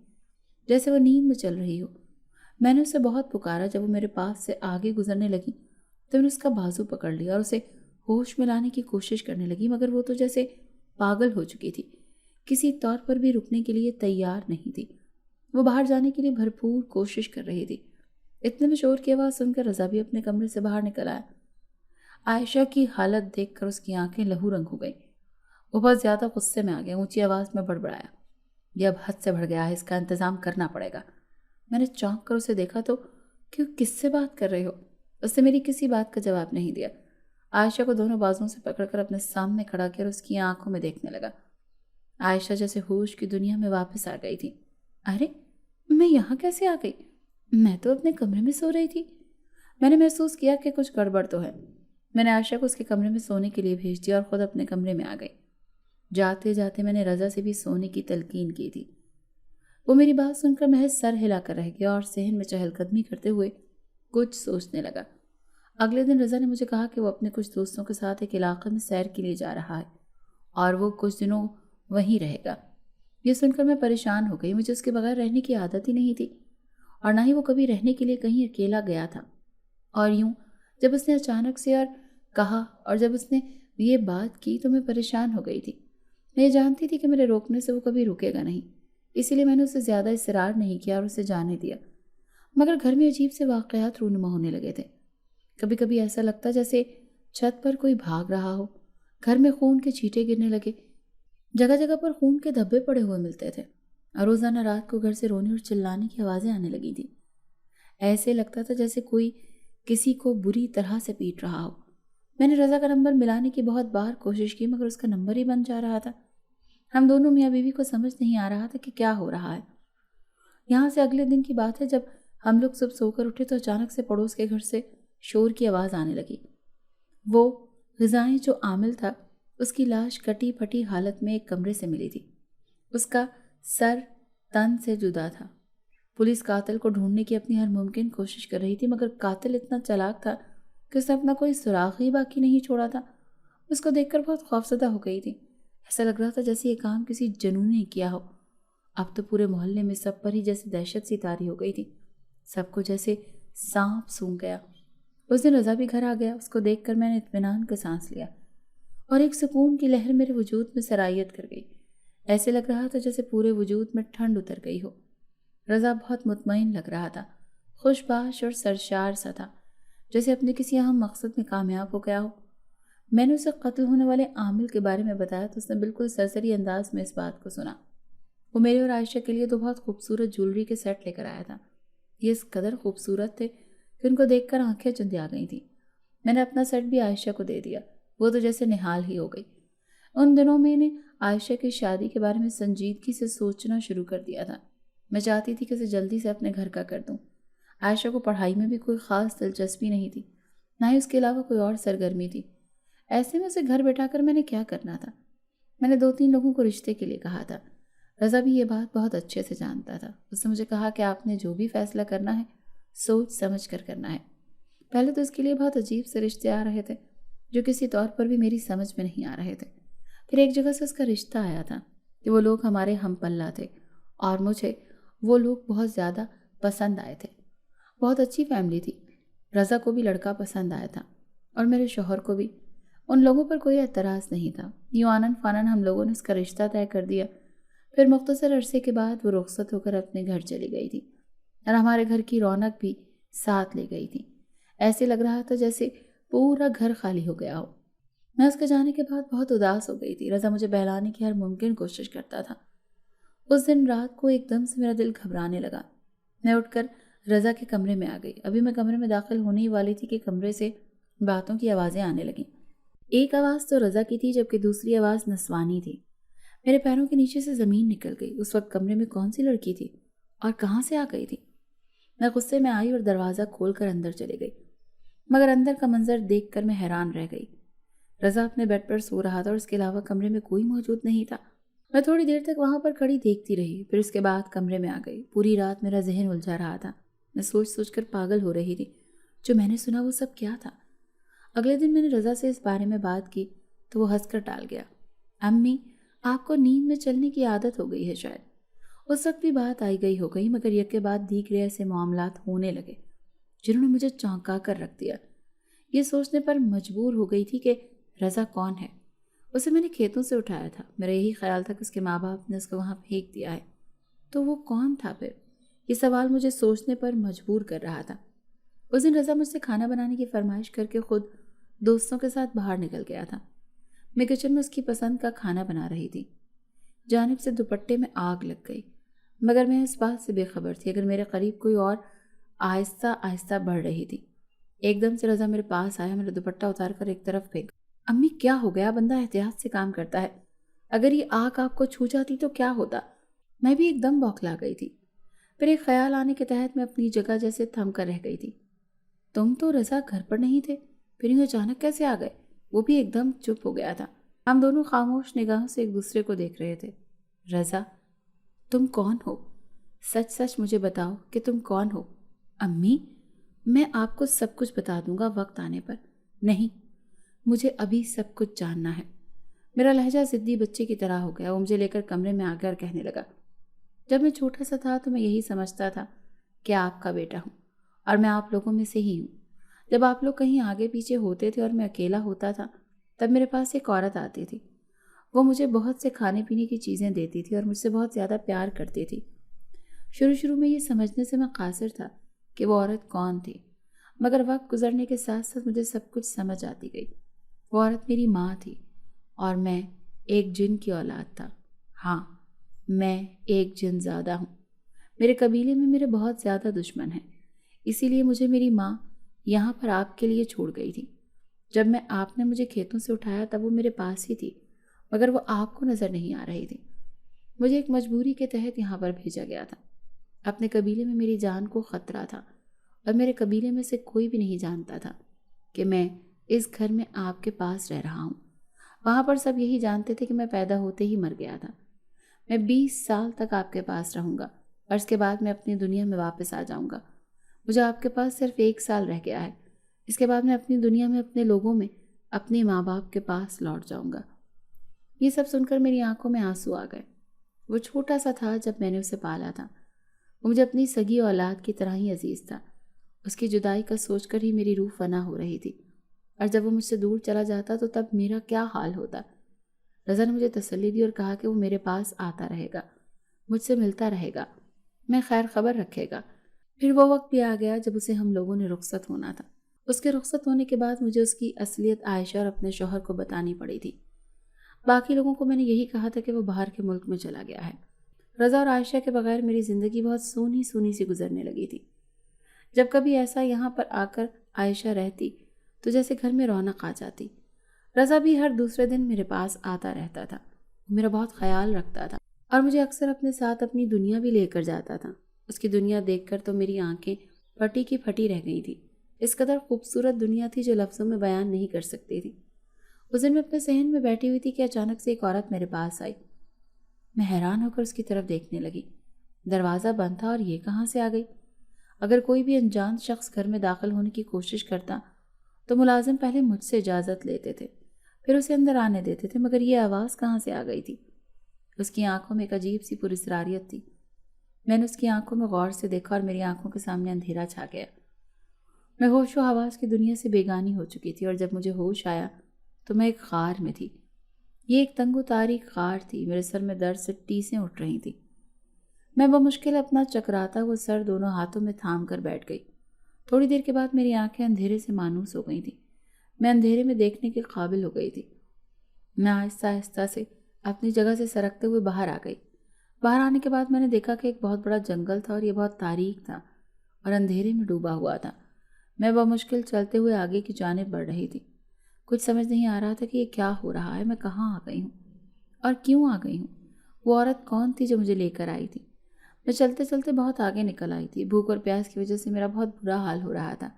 S1: جیسے وہ نیند میں چل رہی ہو۔ میں نے اسے بہت پکارا۔ جب وہ میرے پاس سے آگے گزرنے لگی تو میں نے اس کا بازو پکڑ لیا اور اسے ہوش میں لانے کی کوشش کرنے لگی، مگر وہ تو جیسے پاگل ہو چکی تھی، کسی طور پر بھی رکنے کے لیے تیار نہیں تھی۔ وہ باہر جانے کے لیے بھرپور کوشش کر رہی تھی۔ اتنے میں شور کی آواز سن کر رضا بھی اپنے کمرے سے باہر نکل آیا۔ عائشہ کی حالت دیکھ کر اس کی آنکھیں لہو رنگ ہو گئیں۔ وہ بہت زیادہ غصے میں آ گیا، اونچی آواز میں بڑبڑایا، یہ اب حد سے بڑھ گیا ہے، اس کا انتظام کرنا پڑے گا۔ میں نے چونک کر اسے دیکھا تو کہ کس سے بات کر رہے ہو؟ اس نے میری کسی بات کا جواب نہیں دیا۔ عائشہ کو دونوں بازوؤں سے پکڑ کر اپنے سامنے کھڑا کیا اور اس کی آنکھوں میں دیکھنے لگا۔ عائشہ جیسے ہوش کی دنیا میں واپس آ گئی تھی۔ ارے میں یہاں کیسے آ گئی؟ میں تو اپنے کمرے میں سو رہی تھی۔ میں نے محسوس کیا کہ کچھ گڑبڑ تو ہے۔ میں نے عائشہ کو اس کے کمرے میں سونے کے لیے بھیج دیا اور خود اپنے کمرے میں آ گئی۔ جاتے جاتے میں نے رضا سے بھی سونے کی تلقین کی تھی۔ وہ میری بات سن کر محض سر ہلا کر رہ گیا اور صحن میں چہل قدمی کرتے ہوئے کچھ سوچنے لگا۔ اگلے دن رضا نے مجھے کہا کہ وہ اپنے کچھ دوستوں کے ساتھ ایک علاقے میں سیر کے لیے جا رہا ہے اور وہ کچھ دنوں وہیں رہے گا۔ یہ سن کر میں پریشان ہو گئی، مجھے اس کے بغیر رہنے کی عادت ہی نہیں تھی اور نہ ہی وہ کبھی رہنے کے لیے کہیں اکیلا گیا تھا۔ اور یوں جب اس نے اچانک سے اور کہا اور جب اس نے یہ بات کی تو میں پریشان ہو گئی تھی۔ میں یہ جانتی تھی کہ میرے روکنے سے وہ کبھی رکے گا نہیں، اسی لیے میں نے اسے زیادہ اصرار نہیں کیا اور اسے جانے دیا۔ مگر گھر میں عجیب سے واقعات رونما ہونے لگے تھے۔ کبھی کبھی ایسا لگتا جیسے چھت پر کوئی بھاگ رہا ہو، گھر میں خون کے چھینٹے گرنے لگے، جگہ جگہ پر خون کے دھبے پڑے ہوئے ملتے تھے، اور روزانہ رات کو گھر سے رونے اور چلانے کی آوازیں آنے لگی تھیں۔ ایسے لگتا تھا جیسے کوئی کسی کو بری طرح سے پیٹ رہا ہو۔ میں نے رضا کا نمبر ملانے کی بہت بار کوشش کی مگر اس کا نمبر ہی بن جا رہا تھا۔ ہم دونوں میاں بیوی کو سمجھ نہیں آ رہا تھا کہ کیا ہو رہا ہے۔ یہاں سے اگلے دن کی بات ہے، جب ہم لوگ صبح سو کر اٹھے تو اچانک سے پڑوس کے گھر سے شور کی آواز آنے لگی۔ وہ غذائیں جو عامل تھا، اس کی لاش کٹی پھٹی حالت میں ایک کمرے سے ملی تھی۔ اس کا سر تن سے جدا تھا۔ پولیس قاتل کو ڈھونڈنے کی اپنی ہر ممکن کوشش کر رہی تھی، مگر قاتل اتنا چالاک تھا کہ اس نے اپنا کوئی سراغ ہی باقی نہیں چھوڑا تھا۔ اس کو دیکھ کر بہت خوفزدہ ہو گئی تھی۔ ایسا لگ رہا تھا جیسے یہ کام کسی جنون نے کیا ہو۔ اب تو پورے محلے میں سب پر ہی جیسے دہشت سی طاری ہو گئی تھی، سب کو جیسے سانپ سونگھ گیا۔ اس دن رضا بھی گھر آ گیا۔ اس کو دیکھ کر میں نے اطمینان کا سانس لیا اور ایک سکون کی لہر میرے وجود میں سرایت کر گئی۔ ایسے لگ رہا تھا جیسے پورے وجود میں ٹھنڈ اتر گئی ہو۔ رضا بہت مطمئن لگ رہا تھا، خوش باش اور سرشار سا تھا، جیسے اپنے کسی اہم مقصد میں کامیاب ہو گیا ہو۔ میں نے اسے قتل ہونے والے عامل کے بارے میں بتایا تو اس نے بالکل سرسری انداز میں اس بات کو سنا۔ وہ میرے اور عائشہ کے لیے 2 بہت خوبصورت جولری کے سیٹ لے کر آیا تھا۔ یہ اس قدر خوبصورت تھے کہ ان کو دیکھ کر آنکھیں چندیا گئی تھیں۔ میں نے اپنا سیٹ بھی عائشہ کو دے دیا۔ وہ تو جیسے نہال ہی ہو گئی۔ ان دنوں میں نے عائشہ کی شادی کے بارے میں سنجیدگی سے سوچنا شروع کر دیا تھا۔ میں چاہتی تھی کہ اسے جلدی سے اپنے گھر کا کر دوں۔ عائشہ کو پڑھائی میں بھی کوئی خاص دلچسپی نہیں تھی، نہ ہی اس کے علاوہ کوئی اور سرگرمی تھی۔ ایسے میں اسے گھر بیٹھا کر میں نے کیا کرنا تھا؟ میں نے 2-3 لوگوں کو رشتے کے لیے کہا تھا۔ رضا بھی یہ بات بہت اچھے سے جانتا تھا۔ اس نے مجھے کہا کہ آپ نے جو بھی فیصلہ کرنا ہے سوچ سمجھ کر کرنا ہے۔ پہلے تو اس کے لیے بہت عجیب سے رشتے آ رہے تھے جو کسی طور پر بھی میری سمجھ میں نہیں آ رہے تھے۔ پھر ایک جگہ سے اس کا رشتہ آیا تھا کہ وہ لوگ ہمارے ہم پلہ تھے اور مجھے وہ لوگ بہت زیادہ پسند آئے تھے۔ بہت اچھی فیملی تھی۔ رضا کو بھی لڑکا پسند آیا تھا اور میرے شوہر کو بھی۔ ان لوگوں پر کوئی اعتراض نہیں تھا۔ یوں آنن فانن ہم لوگوں نے اس کا رشتہ طے کر دیا۔ پھر مختصر عرصے کے بعد وہ رخصت ہو کر اپنے گھر چلی گئی تھی اور ہمارے گھر کی رونق بھی ساتھ لے گئی تھی۔ ایسے لگ رہا تھا جیسے پورا گھر خالی ہو گیا ہو۔ میں اس کے جانے کے بعد بہت اداس ہو گئی تھی۔ رضا مجھے بہلانے کی ہر ممکن کوشش کرتا تھا۔ اس دن رات کو ایک دم سے میرا دل گھبرانے لگا۔ میں اٹھ کر رضا کے کمرے میں آ گئی۔ ابھی میں کمرے میں داخل ہونے ہی والی تھی کہ کمرے سے باتوں کی آوازیں آنے لگیں۔ ایک آواز تو رضا کی تھی جبکہ دوسری آواز نسوانی تھی۔ میرے پیروں کے نیچے سے زمین نکل گئی۔ اس وقت کمرے میں کون سی لڑکی تھی اور کہاں سے آ گئی تھی؟ میں غصے میں آئی اور دروازہ کھول کر اندر چلی گئی، مگر اندر کا منظر دیکھ کر میں حیران رہ گئی۔ رضا اپنے بیڈ پر سو رہا تھا اور اس کے علاوہ کمرے میں کوئی موجود نہیں تھا۔ میں تھوڑی دیر تک وہاں پر کھڑی دیکھتی رہی، پھر اس کے بعد کمرے میں آ گئی۔ پوری رات میرا ذہن الجھا رہا تھا۔ میں سوچ سوچ کر پاگل ہو رہی تھی۔ جو میں نے سنا وہ سب کیا تھا؟ اگلے دن میں نے رضا سے اس بارے میں بات کی تو وہ ہنس کر ٹال گیا۔ امی، آپ کو نیند میں چلنے کی عادت ہو گئی ہے شاید۔ اس وقت بھی بات آئی گئی ہو گئی، مگر یک کے بعد دیگرے ایسے معاملات ہونے لگے جنہوں نے مجھے چونکا کر رکھ دیا۔ یہ سوچنے پر مجبور ہو گئی تھی کہ رضا کون ہے۔ اسے میں نے کھیتوں سے اٹھایا تھا۔ میرا یہی خیال تھا کہ اس کے ماں باپ نے اس کو وہاں پھینک دیا ہے۔ تو وہ کون تھا پھر؟ یہ سوال مجھے سوچنے پر مجبور کر رہا تھا۔ اس دن رضا مجھ سے کھانا بنانے کی فرمائش کر کے خود دوستوں کے ساتھ باہر نکل گیا تھا۔ میں کچن میں اس کی پسند کا کھانا بنا رہی تھی۔ جانب سے دوپٹے میں آگ لگ گئی، مگر میں اس بات سے بے خبر تھی اگر میرے قریب کوئی اور آہستہ آہستہ بڑھ رہی تھی۔ ایک دم سے رضا میرے پاس آیا، میرا دوپٹہ اتار کر ایک طرف پھینکا۔ امی، کیا ہو گیا؟ بندہ احتیاط سے کام کرتا ہے، اگر یہ آگ آپ کو چھو جاتی تو کیا ہوتا؟ میں بھی ایک دم بوکھلا گئی تھی۔ پھر ایک خیال آنے کے تحت میں اپنی جگہ جیسے تھم کر رہ گئی تھی۔ تم تو رضا گھر پر نہیں تھے، پھر یوں اچانک کیسے آ گئے؟ وہ بھی ایک دم چپ ہو گیا تھا۔ ہم دونوں خاموش نگاہوں سے ایک دوسرے کو دیکھ رہے تھے۔ رضا، تم کون ہو؟ سچ سچ مجھے بتاؤ کہ تم کون ہو؟ امی، میں آپ کو سب کچھ بتا دوں گا وقت آنے پر۔ نہیں، مجھے ابھی سب کچھ جاننا ہے۔ میرا لہجہ ضدی بچے کی طرح ہو گیا۔ وہ مجھے لے کر کمرے میں آ کر کہنے لگا، جب میں چھوٹا سا تھا تو میں یہی سمجھتا تھا کہ آپ کا بیٹا ہوں اور میں آپ لوگوں میں سے ہی ہوں۔ جب آپ لوگ کہیں آگے پیچھے ہوتے تھے اور میں اکیلا ہوتا تھا تب میرے پاس ایک عورت آتی تھی۔ وہ مجھے بہت سے کھانے پینے کی چیزیں دیتی تھی اور مجھ سے بہت زیادہ پیار کرتی تھی۔ شروع میں یہ سمجھنے سے میں قاصر تھا کہ وہ عورت کون تھی، مگر وقت گزرنے کے ساتھ ساتھ مجھے سب کچھ سمجھ آتی گئی۔ وہ عورت میری ماں تھی اور میں ایک جن کی اولاد تھا۔ ہاں، میں ایک جن زادہ ہوں۔ میرے قبیلے میں میرے بہت زیادہ دشمن ہیں، اسی لیے مجھے میری ماں یہاں پر آپ کے لیے چھوڑ گئی تھی۔ جب آپ نے مجھے کھیتوں سے اٹھایا تب وہ میرے پاس ہی تھی، مگر وہ آپ کو نظر نہیں آ رہی تھی۔ مجھے ایک مجبوری کے تحت یہاں پر بھیجا گیا تھا۔ اپنے قبیلے میں میری جان کو خطرہ تھا اور میرے قبیلے میں سے کوئی بھی نہیں جانتا تھا کہ میں اس گھر میں آپ کے پاس رہ رہا ہوں۔ وہاں پر سب یہی جانتے تھے کہ میں پیدا ہوتے ہی مر گیا تھا۔ میں 20 سال تک آپ کے پاس رہوں گا اور اس کے بعد میں اپنی دنیا میں واپس آ جاؤں گا۔ مجھے آپ کے پاس صرف 1 سال رہ گیا ہے۔ اس کے بعد میں اپنی دنیا میں اپنے لوگوں میں اپنے ماں باپ کے پاس لوٹ جاؤں گا۔ یہ سب سن کر میری آنکھوں میں آنسو آ گئے۔ وہ چھوٹا سا تھا جب میں نے اسے پالا تھا۔ وہ مجھے اپنی سگی اولاد کی طرح ہی عزیز تھا۔ اس کی جدائی کا سوچ کر ہی میری روح فنا ہو رہی تھی، اور جب وہ مجھ سے دور چلا جاتا تو تب میرا کیا حال ہوتا۔ رضا نے مجھے تسلی دی اور کہا کہ وہ میرے پاس آتا رہے گا، مجھ سے ملتا رہے گا، میں خیر خبر رکھے گا۔ پھر وہ وقت بھی آ گیا جب اسے ہم لوگوں نے رخصت ہونا تھا۔ اس کے رخصت ہونے کے بعد مجھے اس کی اصلیت عائشہ اور اپنے شوہر کو بتانی پڑی تھی۔ باقی لوگوں کو میں نے یہی کہا تھا کہ وہ باہر کے ملک میں چلا گیا ہے۔ رضا اور عائشہ کے بغیر میری زندگی بہت سونی سونی سی گزرنے لگی تھی۔ جب کبھی ایسا یہاں پر آ کر عائشہ رہتی تو جیسے گھر میں رونق آ جاتی۔ رضا بھی ہر دوسرے دن میرے پاس آتا رہتا تھا، میرا بہت خیال رکھتا تھا اور مجھے اکثر اپنے ساتھ اپنی دنیا بھی لے کر جاتا تھا۔ اس کی دنیا دیکھ کر تو میری آنکھیں پھٹی کی پھٹی رہ گئی تھی۔ اس قدر خوبصورت دنیا تھی جو لفظوں میں بیان نہیں کر سکتی تھی۔ اس دن میں اپنے صحن میں بیٹھی ہوئی تھی کہ اچانک سے ایک عورت میرے پاس آئی۔ میں حیران ہو کر اس کی طرف دیکھنے لگی۔ دروازہ بند تھا اور یہ کہاں سے آ گئی؟ اگر کوئی بھی انجان شخص گھر میں داخل ہونے کی کوشش کرتا تو ملازم پہلے مجھ سے اجازت لیتے تھے، پھر اسے اندر آنے دیتے تھے، مگر یہ آواز کہاں سے آ گئی تھی؟ اس کی آنکھوں میں ایک عجیب سی پراسراریت تھی۔ میں نے اس کی آنکھوں میں غور سے دیکھا اور میری آنکھوں کے سامنے اندھیرا چھا گیا۔ میں ہوش و حواس کی دنیا سے بیگانی ہو چکی تھی، اور جب مجھے ہوش آیا تو میں ایک غار میں تھی۔ یہ ایک تنگ و تاریک غار تھی۔ میرے سر میں درد سے ٹیسیں اٹھ رہی تھیں۔ میں بمشکل اپنا چکراتا وہ سر دونوں ہاتھوں میں تھام کر بیٹھ گئی۔ تھوڑی دیر کے بعد میری آنکھیں اندھیرے سے مانوس ہو گئی تھیں۔ میں اندھیرے میں دیکھنے کے قابل ہو گئی تھی۔ میں آہستہ آہستہ سے اپنی جگہ سے سرکتے ہوئے باہر آ گئی۔ باہر آنے کے بعد میں نے دیکھا کہ ایک بہت بڑا جنگل تھا اور یہ بہت تاریک تھا اور اندھیرے میں ڈوبا ہوا تھا۔ میں بمشکل چلتے ہوئے آگے کی جانب بڑھ رہی تھی۔ کچھ سمجھ نہیں آ رہا تھا کہ یہ کیا ہو رہا ہے، میں کہاں آ گئی ہوں اور کیوں آ گئی ہوں؟ وہ عورت کون تھی جو مجھے لے کر آئی تھی؟ میں چلتے چلتے بہت آگے نکل آئی تھی۔ بھوک اور پیاس کی وجہ سے میرا بہت برا حال ہو رہا تھا۔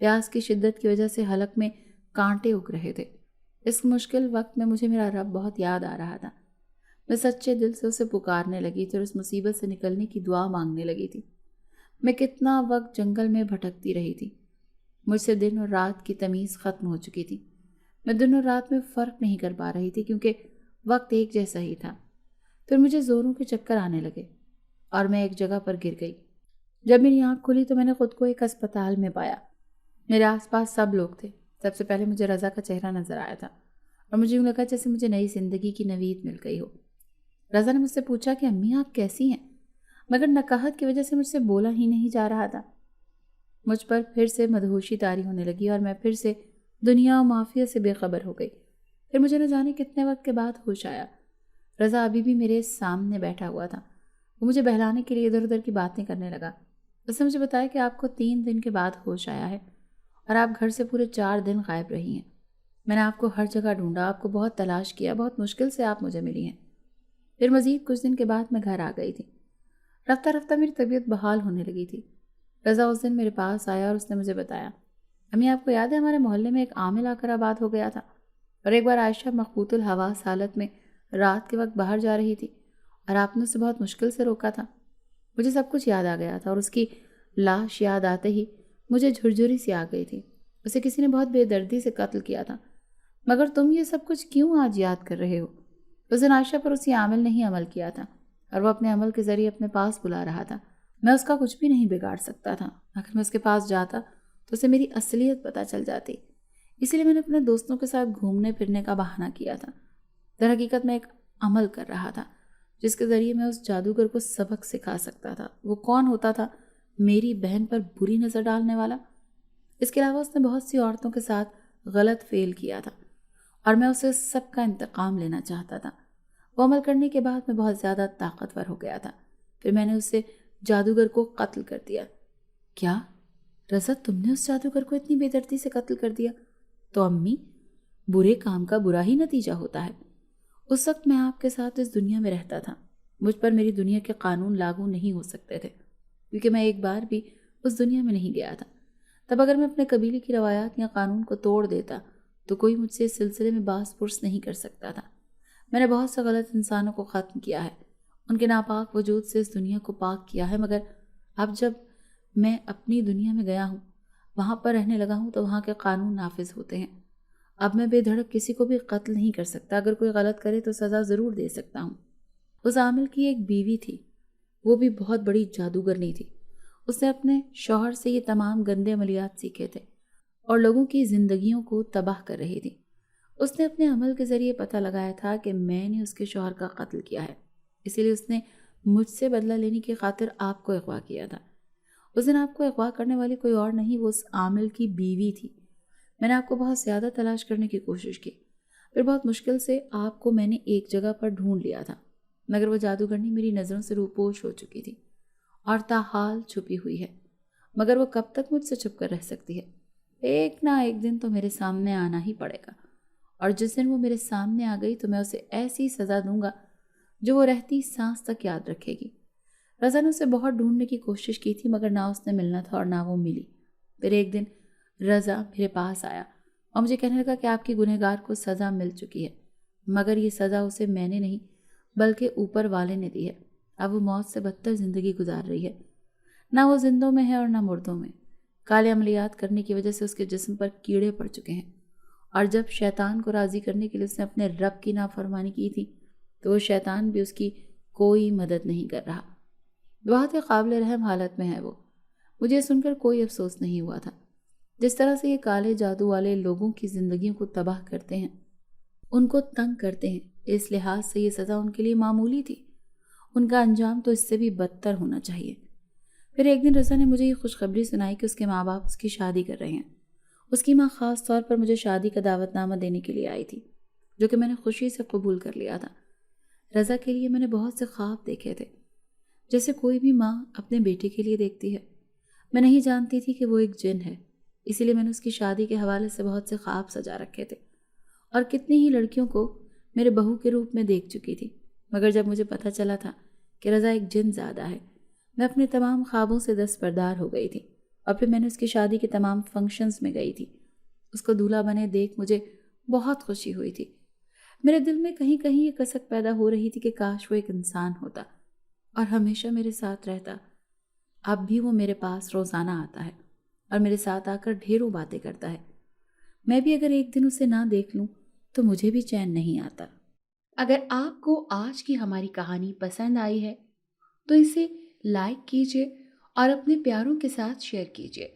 S1: پیاس کی شدت کی وجہ سے حلق میں کانٹے اگ رہے تھے۔ اس مشکل وقت میں مجھے میرا رب بہت یاد آ رہا تھا۔ میں سچے دل سے اسے پکارنے لگی تھی اور اس مصیبت سے نکلنے کی دعا مانگنے لگی تھی۔ میں کتنا وقت جنگل میں بھٹکتی رہی تھی۔ مجھ سے دن اور رات کی تمیز ختم ہو چکی تھی۔ میں دن اور رات میں فرق نہیں کر پا رہی تھی کیونکہ وقت ایک جیسا ہی تھا۔ پھر مجھے زوروں کے چکر آنے لگے اور میں ایک جگہ پر گر گئی۔ جب میری آنکھ کھلی تو میں نے خود کو ایک اسپتال میں پایا۔ میرے آس پاس سب لوگ تھے۔ سب سے پہلے مجھے رضا کا چہرہ نظر آیا تھا اور مجھے یوں لگا جیسے مجھے نئی زندگی کی نوید مل گئی ہو۔ رضا نے مجھ سے پوچھا کہ امی آپ کیسی ہیں، مگر نکہت کی وجہ سے مجھ سے بولا ہی نہیں جا رہا تھا۔ مجھ پر پھر سے مدہوشی طاری ہونے لگی اور میں پھر سے دنیا و مافیا سے بے خبر ہو گئی۔ پھر مجھے نہ جانے کتنے وقت کے بعد ہوش آیا۔ رضا ابھی بھی میرے سامنے بیٹھا ہوا تھا۔ وہ مجھے بہلانے کے لیے ادھر ادھر کی باتیں کرنے لگا۔ اس نے مجھے بتایا کہ آپ کو 3 دن کے بعد ہوش آیا ہے اور آپ گھر سے پورے 4 دن غائب رہی ہیں۔ میں نے آپ کو ہر جگہ ڈھونڈا، آپ کو بہت تلاش کیا، بہت مشکل سے آپ مجھے ملی ہیں۔ پھر مزید کچھ دن کے بعد میں گھر آ گئی تھی۔ رفتہ رفتہ میری طبیعت بحال ہونے لگی تھی۔ رضا اس دن میرے پاس آیا اور اس نے مجھے بتایا، امی آپ کو یاد ہے ہمارے محلے میں ایک عامل آ کر آباد ہو گیا تھا اور ایک بار عائشہ مخبوط الحواس حالت میں رات کے وقت باہر جا رہی تھی اور آپ نے اسے بہت مشکل سے روکا تھا۔ مجھے سب کچھ یاد آ گیا تھا اور اس کی لاش یاد آتے ہی مجھے جھرجھری سی آ گئی تھی۔ اسے کسی نے بہت بے دردی سے قتل کیا تھا، مگر تم یہ سب کچھ کیوں آج یاد کر رہے ہو؟ اس دن عائشہ پر اسی عامل نے ہی عمل کیا تھا اور وہ اپنے عمل کے ذریعے اپنے پاس بلا رہا تھا۔ میں اس کا کچھ بھی نہیں بگاڑ سکتا تھا۔ اگر میں اس کے پاس جاتا تو اسے میری اصلیت پتہ چل جاتی۔ اسی لیے میں نے اپنے دوستوں کے ساتھ گھومنے پھرنے کا بہانہ کیا تھا۔ در حقیقت میں ایک عمل کر رہا تھا جس کے ذریعے میں اس جادوگر کو سبق سکھا سکتا تھا۔ وہ کون ہوتا تھا؟ میری بہن پر بری نظر ڈالنے والا۔ اس کے علاوہ اس نے بہت سی عورتوں کے ساتھ غلط فعل کیا تھا اور میں اسے سب کا انتقام لینا چاہتا تھا۔ وہ عمل کرنے کے بعد میں بہت زیادہ طاقتور ہو گیا تھا۔ پھر میں نے اسے جادوگر کو قتل کر دیا۔ کیا رضا، تم نے اس جادوگر کو اتنی بے دردی سے قتل کر دیا؟ تو امی، برے کام کا برا ہی نتیجہ ہوتا ہے۔ اس وقت میں آپ کے ساتھ اس دنیا میں رہتا تھا۔ مجھ پر میری دنیا کے قانون لاگو نہیں ہو سکتے تھے کیونکہ میں ایک بار بھی اس دنیا میں نہیں گیا تھا۔ تب اگر میں اپنے قبیلے کی روایات یا قانون کو توڑ دیتا تو کوئی مجھ سے اس سلسلے میں باز پرس نہیں کر سکتا تھا۔ میں نے بہت سے غلط انسانوں کو ختم کیا ہے، ان کے ناپاک وجود سے اس دنیا کو پاک کیا ہے، مگر اب جب میں اپنی دنیا میں گیا ہوں، وہاں پر رہنے لگا ہوں، تو وہاں کے قانون نافذ ہوتے ہیں۔ اب میں بے دھڑک کسی کو بھی قتل نہیں کر سکتا، اگر کوئی غلط کرے تو سزا ضرور دے سکتا ہوں۔ اس عامل کی ایک بیوی تھی، وہ بھی بہت بڑی جادوگرنی تھی۔ اس نے اپنے شوہر سے یہ تمام گندے عملیات سیکھے تھے اور لوگوں کی زندگیوں کو تباہ کر رہی تھی۔ اس نے اپنے عمل کے ذریعے پتہ لگایا تھا کہ میں نے اس کے شوہر کا قتل کیا ہے، اسی لیے اس نے مجھ سے بدلہ لینے کی خاطر آپ کو اغوا کیا تھا۔ اس دن آپ کو اغوا کرنے والی کوئی اور نہیں، وہ اس عامل کی بیوی تھی۔ میں نے آپ کو بہت زیادہ تلاش کرنے کی کوشش کی، پھر بہت مشکل سے آپ کو میں نے ایک جگہ پر ڈھونڈ لیا تھا، مگر وہ جادوگرنی میری نظروں سے روپوش ہو چکی تھی اور تاحال چھپی ہوئی ہے۔ مگر وہ کب تک مجھ سے چھپ کر رہ سکتی ہے؟ ایک نہ ایک دن تو میرے سامنے آنا ہی پڑے گا، اور جس دن وہ میرے سامنے آ گئی تو میں اسے ایسی سزا دوں گا جو وہ رہتی سانس تک یاد رکھے گی۔ رضا نے اسے بہت ڈھونڈنے کی کوشش کی تھی، مگر نہ اس نے ملنا تھا اور نہ وہ ملی۔ پھر ایک دن رضا میرے پاس آیا اور مجھے کہنے لگا کہ آپ کی گنہگار کو سزا مل چکی ہے، مگر یہ سزا اسے میں نے نہیں بلکہ اوپر والے نے دی ہے۔ اب وہ موت سے بدتر زندگی گزار رہی ہے، نہ وہ زندوں میں ہے اور نہ مردوں میں۔ کالے عملیات کرنے کی وجہ سے اس کے جسم پر کیڑے پڑ چکے ہیں، اور جب شیطان کو راضی کرنے کے لیے اس نے اپنے رب کی نافرمانی کی تھی تو وہ شیطان بھی اس کی کوئی مدد نہیں کر رہا۔ بہت ہی قابل رحم حالت میں ہے وہ۔ مجھے سن کر کوئی افسوس نہیں ہوا تھا۔ جس طرح سے یہ کالے جادو والے لوگوں کی زندگیوں کو تباہ کرتے ہیں، ان کو تنگ کرتے ہیں، اس لحاظ سے یہ سزا ان کے لیے معمولی تھی۔ ان کا انجام تو اس سے بھی بدتر ہونا چاہیے۔ پھر ایک دن رضا نے مجھے یہ خوشخبری سنائی کہ اس کے ماں باپ اس کی شادی کر رہے ہیں۔ اس کی ماں خاص طور پر مجھے شادی کا دعوت نامہ دینے کے لیے آئی تھی، جو کہ میں نے خوشی سے قبول کر لیا تھا۔ رضا کے لیے میں نے بہت سے خواب دیکھے تھے، جیسے کوئی بھی ماں اپنے بیٹے کے لیے دیکھتی ہے۔ میں نہیں جانتی تھی کہ وہ ایک جن ہے، اسی لیے میں نے اس کی شادی کے حوالے سے بہت سے خواب سجا رکھے تھے اور کتنی ہی لڑکیوں کو میرے بہو کے روپ میں دیکھ چکی تھی۔ مگر جب مجھے پتہ چلا تھا کہ رضا ایک جن زادہ ہے، میں اپنے تمام خوابوں سے دستبردار ہو گئی تھی، اور پھر میں نے اس کی شادی کے تمام فنکشنز میں گئی تھی۔ اس کو دولہا بنے دیکھ مجھے بہت خوشی ہوئی تھی۔ میرے دل میں کہیں کہیں یہ کسک پیدا ہو رہی تھی کہ کاش وہ ایک انسان ہوتا اور ہمیشہ میرے ساتھ رہتا۔ اب بھی وہ میرے پاس روزانہ آتا ہے اور میرے ساتھ آ کر ڈھیروں باتیں کرتا ہے۔ میں بھی اگر ایک دن اسے نہ دیکھ لوں تو مجھے بھی چین نہیں آتا۔ اگر آپ کو آج کی ہماری کہانی پسند آئی ہے تو اسے لائک کیجیے اور اپنے پیاروں کے ساتھ شیئر کیجیے۔